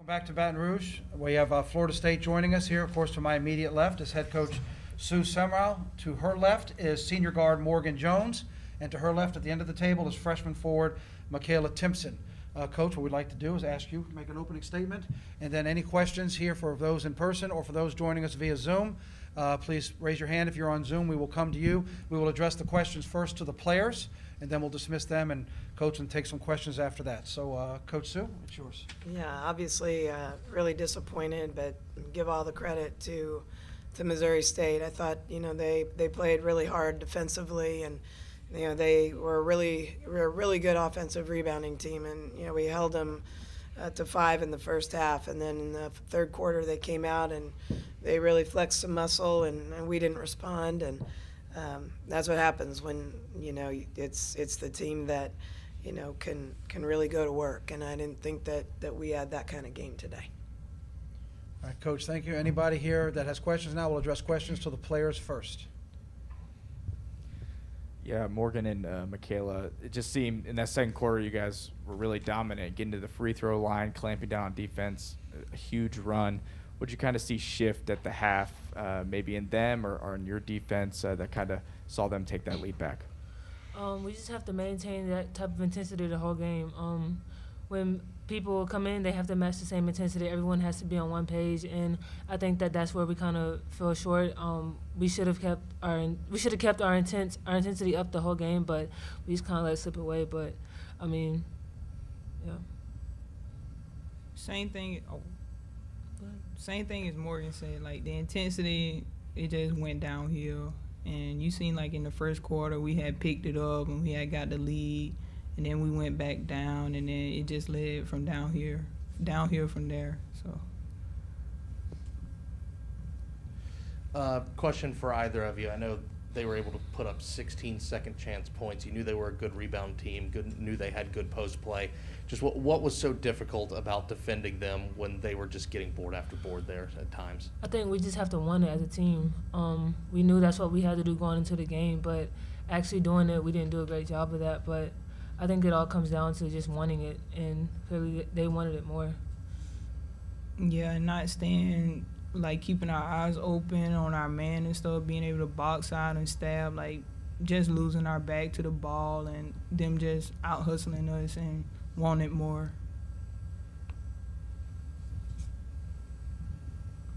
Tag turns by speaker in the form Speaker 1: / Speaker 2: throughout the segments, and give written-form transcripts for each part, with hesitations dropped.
Speaker 1: Back to Baton Rouge. We have Florida State joining us here. Of course, to my immediate left is head coach Sue Semrau. To her left is senior guard Morgan Jones. And to her left at the end of the table is freshman forward Michaela Timpson. Coach, what we'd like to do is ask you to make an opening statement. And then any questions here for those in person or for those joining us via Zoom, please raise your hand if you're on Zoom. We will come to you. We will address the questions first to the players, and then we'll dismiss them and Coach and take some questions after that. So, Coach Sue, it's yours.
Speaker 2: Yeah, obviously really disappointed, but give all the credit to Missouri State. I thought, they played really hard defensively, and they were a really good offensive rebounding team, and we held them to 5 in the first half, and then in the third quarter they came out and they really flexed some muscle, and we didn't respond, and that's what happens when it's the team that can really go to work, and I didn't think that we had that kind of game today.
Speaker 1: All right, Coach, thank you. Anybody here that has questions now? We'll address questions to the players first.
Speaker 3: Yeah, Morgan and Michaela, it just seemed in that second quarter you guys were really dominant, getting to the free throw line, clamping down on defense, a huge run. Would you kind of see shift at the half, maybe in them or in your defense that kind of saw them take that lead back?
Speaker 4: We just have to maintain that type of intensity the whole game. When people come in, they have to match the same intensity. Everyone has to be on one page, and I think that's where we kind of fell short. We should have kept our intensity up the whole game, but we just kind of let it slip away. But yeah.
Speaker 5: Same thing as Morgan said. Like the intensity, it just went downhill. And you seen like in the first quarter, we had picked it up and we had got the lead, and then we went back down, and then it just led from downhill from there. So.
Speaker 6: Question for either of you. I know they were able to put up 16 second chance points. You knew they were a good rebound team, knew they had good post play. Just what was so difficult about defending them when they were just getting board after board there at times?
Speaker 4: I think we just have to want it as a team. We knew that's what we had to do going into the game, but actually doing it, we didn't do a great job of that. But I think it all comes down to just wanting it, and clearly they wanted it more.
Speaker 5: Yeah, not staying, like keeping our eyes open on our man and stuff, being able to box out and stab, like just losing our back to the ball and them just out hustling us and wanting more.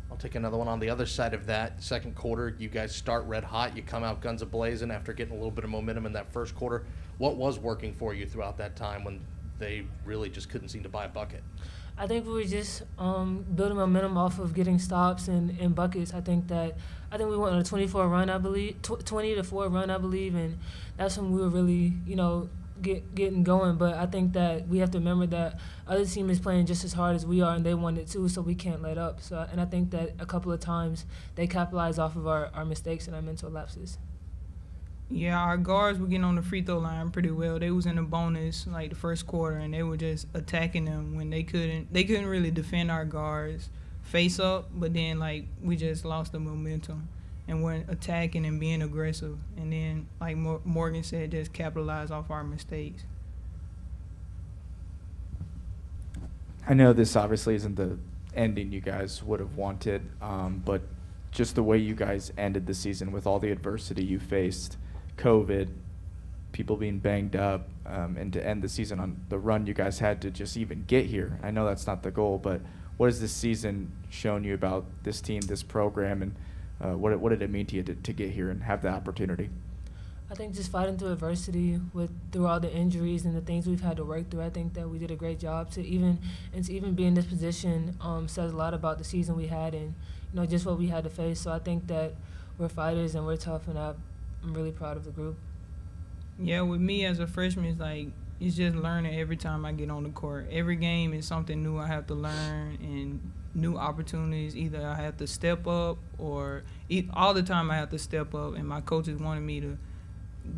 Speaker 6: I'll take another one on the other side of that. Second quarter, you guys start red hot. You come out guns a-blazing after getting a little bit of momentum in that first quarter. What was working for you throughout that time when they really just couldn't seem to buy a bucket?
Speaker 4: I think we were just building momentum off of getting stops and buckets. I think we went on a 24 run, I believe, 20-4 run, I believe, and that's when we were really, getting going. But I think that we have to remember that other team is playing just as hard as we are, and they want it too, so we can't let up. And I think that a couple of times they capitalized off of our mistakes and our mental lapses.
Speaker 5: Yeah, our guards were getting on the free throw line pretty well. They was in the bonus like the first quarter, and they were just attacking them when they couldn't really defend our guards face up, but then like we just lost the momentum and weren't attacking and being aggressive. And then like Morgan said, just capitalize off our mistakes.
Speaker 3: I know this obviously isn't the ending you guys would have wanted, but just the way you guys ended the season with all the adversity you faced, COVID, people being banged up, and to end the season on the run you guys had to just even get here. I know that's not the goal, but what has this season shown you about this team, this program, and what did it mean to you to get here and have the opportunity?
Speaker 4: I think just fighting through adversity through all the injuries and the things we've had to work through, I think that we did a great job to even be in this position says a lot about the season we had and just what we had to face. So I think that we're fighters and we're tough, and I'm really proud of the group.
Speaker 5: Yeah, with me as a freshman, it's just learning every time I get on the court. Every game is something new I have to learn and new opportunities. Either I have to step up or all the time I have to step up, and my coaches wanted me to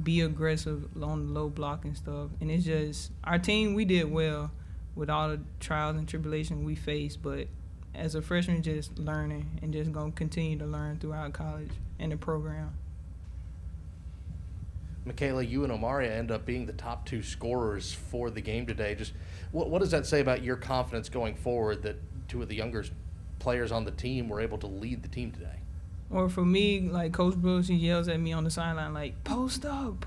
Speaker 5: be aggressive on the low block and stuff. And it's just our team, we did well with all the trials and tribulations we faced, but as a freshman, just learning and just going to continue to learn throughout college and the program.
Speaker 6: Michaela, you and Omaria end up being the top two scorers for the game today. Just what does that say about your confidence going forward, that two of the younger players on the team were able to lead the team today.
Speaker 5: Or for me, like Coach Brooks, he yells at me on the sideline like, post up,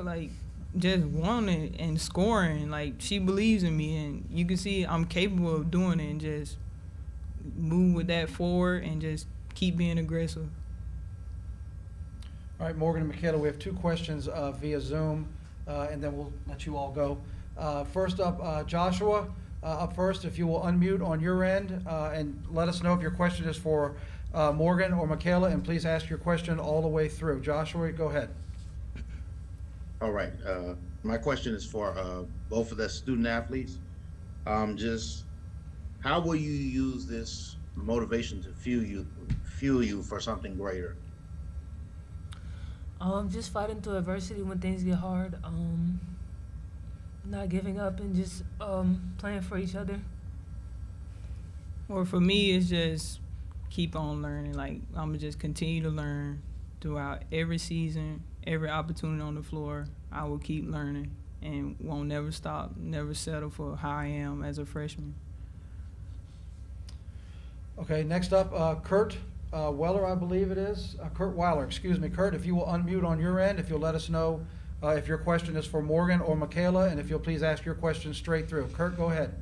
Speaker 5: like just wanting and scoring. Like she believes in me, and you can see I'm capable of doing it, and just move with that forward and just keep being aggressive.
Speaker 1: All right, Morgan and Michaela, we have two questions via Zoom, and then we'll let you all go. First up, Joshua, up first, if you will unmute on your end and let us know if your question is for Morgan or Michaela, and please ask your question all the way through. Joshua, go ahead.
Speaker 7: All right. My question is for both of the student athletes. Just how will you use this motivation to fuel you for something greater?
Speaker 4: Just fighting through adversity when things get hard. Not giving up and just playing for each other.
Speaker 5: Or for me, it's just keep on learning. Like I'm gonna just continue to learn throughout every season, every opportunity on the floor. I will keep learning and won't never stop, never settle for how I am as a freshman.
Speaker 1: Okay, next up, Kurt Weller, I believe it is. Kurt Weiler, excuse me. Kurt, if you will unmute on your end, if you'll let us know if your question is for Morgan or Michaela, and if you'll please ask your question straight through. Kurt, go ahead.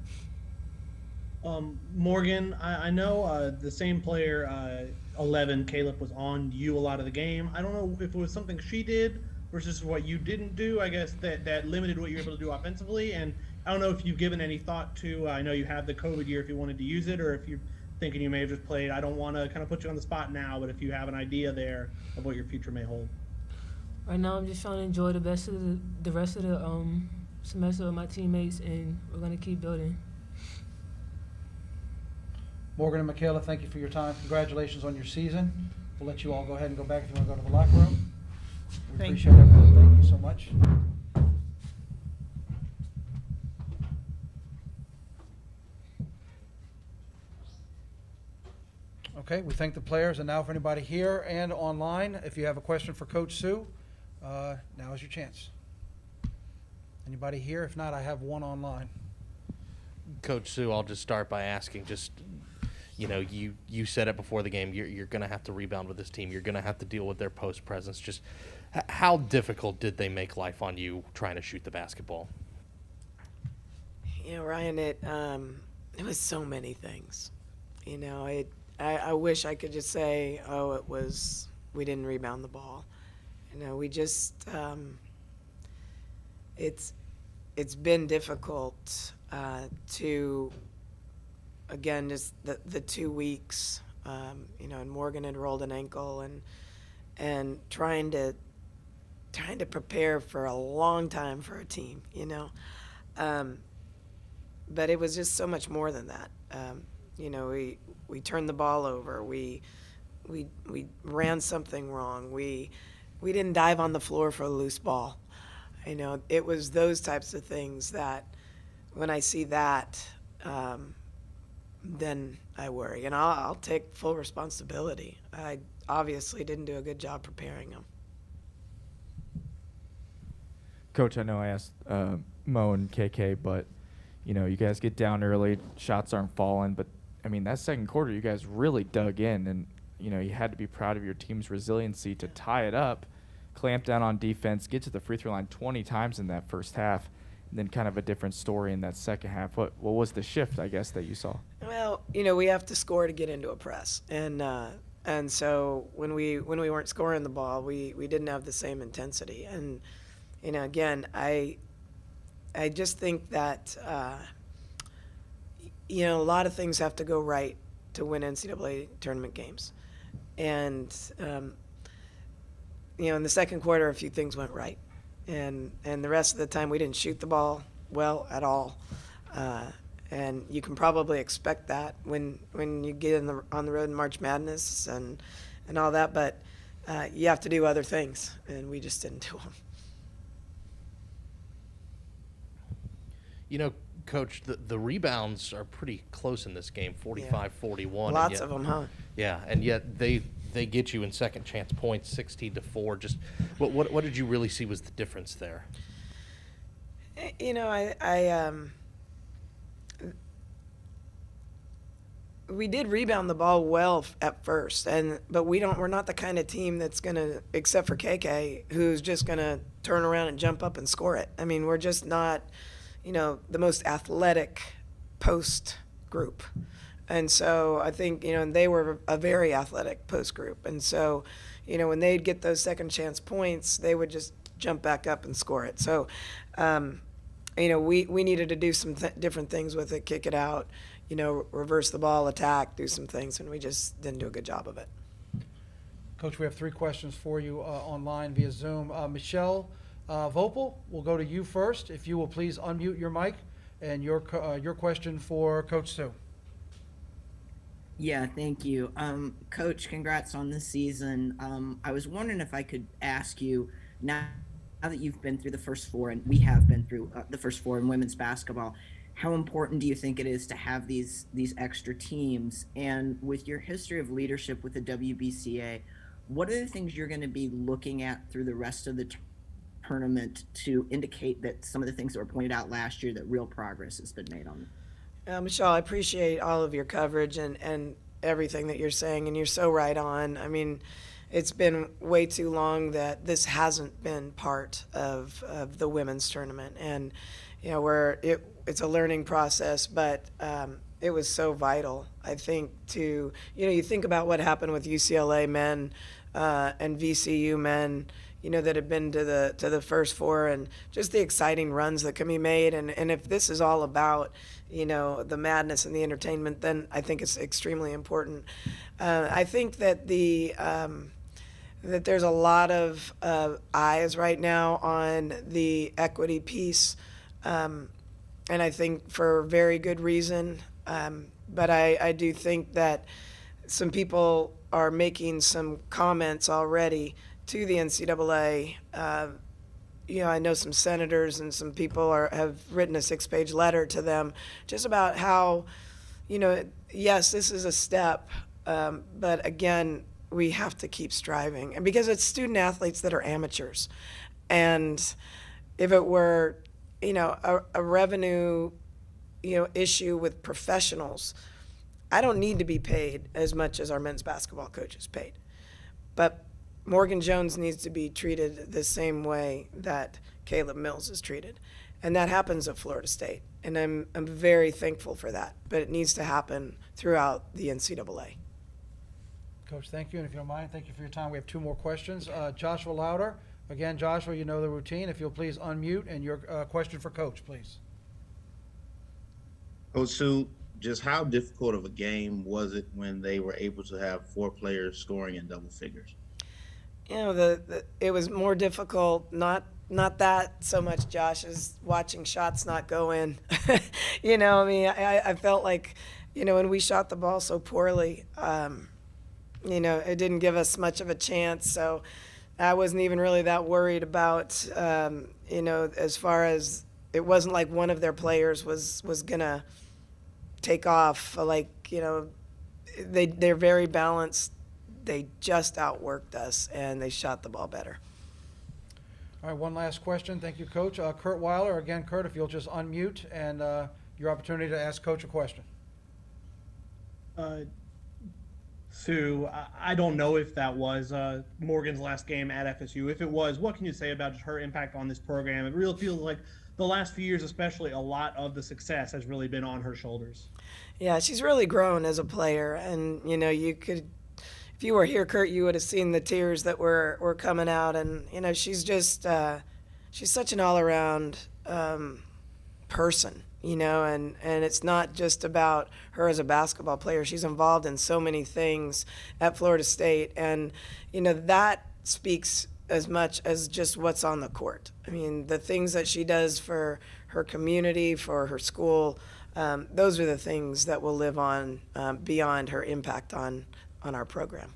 Speaker 8: Morgan, I know the same player, 11, Caleb, was on you a lot of the game. I don't know if it was something she did versus what you didn't do, I guess, that limited what you were able to do offensively. And I don't know if you've given any thought to, I know you have the COVID year, if you wanted to use it, or if you're thinking you may have just played. I don't want to kind of put you on the spot now, but if you have an idea there of what your future may hold.
Speaker 4: Right now, I'm just trying to enjoy the rest of the semester with my teammates, and we're gonna keep building.
Speaker 1: Morgan and Michaela, thank you for your time. Congratulations on your season. We'll let you all go ahead and go back if you want to go to the locker room. We
Speaker 5: Thank
Speaker 1: appreciate everything. Thank you so much. Okay, we thank the players, and now for anybody here and online, if you have a question for Coach Sue, now is your chance. Anybody here? If not, I have one online.
Speaker 6: Coach Sue, I'll just start by asking, just, you know, you said it before the game, you're going to have to rebound with this team. You're going to have to deal with their post presence. Just how difficult did they make life on you trying to shoot the basketball?
Speaker 2: You know, Ryan, it was so many things. You know, I wish I could just say, oh, it was, we didn't rebound the ball. You know, we just, it's been difficult to, again, just the 2 weeks, you know, and Morgan had rolled an ankle and trying to prepare for a long time for a team, you know. But it was just so much more than that. You know, we turned the ball over. We ran something wrong. We didn't dive on the floor for a loose ball. You know, it was those types of things that when I see that, then I worry. And I'll take full responsibility. I obviously didn't do a good job preparing them.
Speaker 3: Coach, I know I asked Mo and KK, but, you know, you guys get down early, shots aren't falling, but, I mean, that second quarter, you guys really dug in, and, you know, you had to be proud of your team's resiliency to tie it up, clamp down on defense, get to the free throw line 20 times in that first half, and then kind of a different story in that second half. What was the shift, I guess, that you saw?
Speaker 2: Well, you know, we have to score to get into a press, and so when we weren't scoring the ball, we didn't have the same intensity. And you know, again, I just think that you know, a lot of things have to go right to win NCAA tournament games, and you know, in the second quarter, a few things went right, and the rest of the time we didn't shoot the ball well at all. And you can probably expect that when you get on the road in March Madness and all that, but you have to do other things, and we just didn't do them.
Speaker 6: You know, Coach, the rebounds are pretty close in this game, 45-41.
Speaker 2: Lots of them, huh?
Speaker 6: Yeah, and yet they get you in second chance points, 16-4. Just what did you really see was the difference there?
Speaker 2: You know, we did rebound the ball well at first, but we're not the kind of team that's gonna, except for KK, who's just gonna turn around and jump up and score it. I mean, we're just not, the most athletic post group. And so I think, and they were a very athletic post group. And so, when they'd get those second chance points, they would just jump back up and score it. So, we needed to do some different things with it, kick it out, reverse the ball, attack, do some things, and we just didn't do a good job of it.
Speaker 1: Coach, we have 3 questions for you online via Zoom. Michelle Vopel, we'll go to you first. If you will please unmute your mic and your question for Coach Sue.
Speaker 9: Yeah, thank you. Coach, congrats on this season. I was wondering if I could ask you, now that you've been through the first 4, and we have been through the first 4 in women's basketball, how important do you think it is to have these extra teams? And with your history of leadership with the WBCA, what are the things you're going to be looking at through the rest of the tournament to indicate that some of the things that were pointed out last year, that real progress has been made on them?
Speaker 2: Michelle, I appreciate all of your coverage and everything that you're saying, and you're so right on. I mean, it's been way too long that this hasn't been part of the women's tournament, and it's a learning process, but it was so vital, I think, to you think about what happened with UCLA men and VCU men, that have been to the first 4, and just the exciting runs that can be made, and if this is all about the madness and the entertainment, then I think it's extremely important. I think that that there's a lot of eyes right now on the equity piece, and I think for very good reason. But I do think that some people are making some comments already to the NCAA. I know some senators and some people have written a 6-page letter to them just about how, yes, this is a step, but again, we have to keep striving. And because it's student athletes that are amateurs. And if it were, a revenue, issue with professionals, I don't need to be paid as much as our men's basketball coach is paid. But Morgan Jones needs to be treated the same way that Caleb Mills is treated. And that happens at Florida State. And I'm very thankful for that. But it needs to happen throughout the NCAA.
Speaker 1: Coach, thank you. And if you don't mind, thank you for your time. We have 2 more questions. Joshua Louder. Again, Joshua, you know the routine. If you'll please unmute and your question for Coach, please.
Speaker 7: Coach Sue, just how difficult of a game was it when they were able to have 4 players scoring in double figures?
Speaker 2: It was more difficult, not that so much, Josh, as watching shots not go in. I felt like, when we shot the ball so poorly, it didn't give us much of a chance. So I wasn't even really that worried about, as far as it wasn't like one of their players was going to take off. They're very balanced. They just outworked us, and they shot the ball better.
Speaker 1: All right, one last question. Thank you, Coach. Kurt Weiler. Again, Kurt, if you'll just unmute and your opportunity to ask Coach a question.
Speaker 8: Sue, I don't know if that was Morgan's last game at FSU. If it was, what can you say about just her impact on this program? It really feels like the last few years, especially, a lot of the success has really been on her shoulders.
Speaker 2: Yeah, she's really grown as a player, and you could. If you were here, Kurt, you would have seen the tears that were coming out. And, she's just, she's such an all-around person, and it's not just about her as a basketball player. She's involved in so many things at Florida State. And, that speaks as much as just what's on the court. I mean, the things that she does for her community, for her school, those are the things that will live on beyond her impact on our program.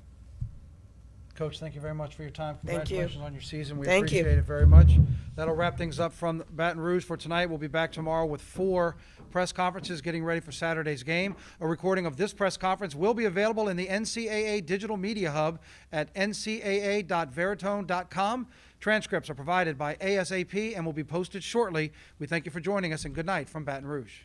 Speaker 1: Coach, thank you very much for your time.
Speaker 2: Thank you.
Speaker 1: Congratulations on your season. We
Speaker 2: Thank you.
Speaker 1: appreciate it very much. That'll wrap things up from Baton Rouge for tonight. We'll be back tomorrow with 4 press conferences getting ready for Saturday's game. A recording of this press conference will be available in the NCAA Digital Media Hub at ncaa.veritone.com. Transcripts are provided by ASAP and will be posted shortly. We thank you for joining us, and good night from Baton Rouge.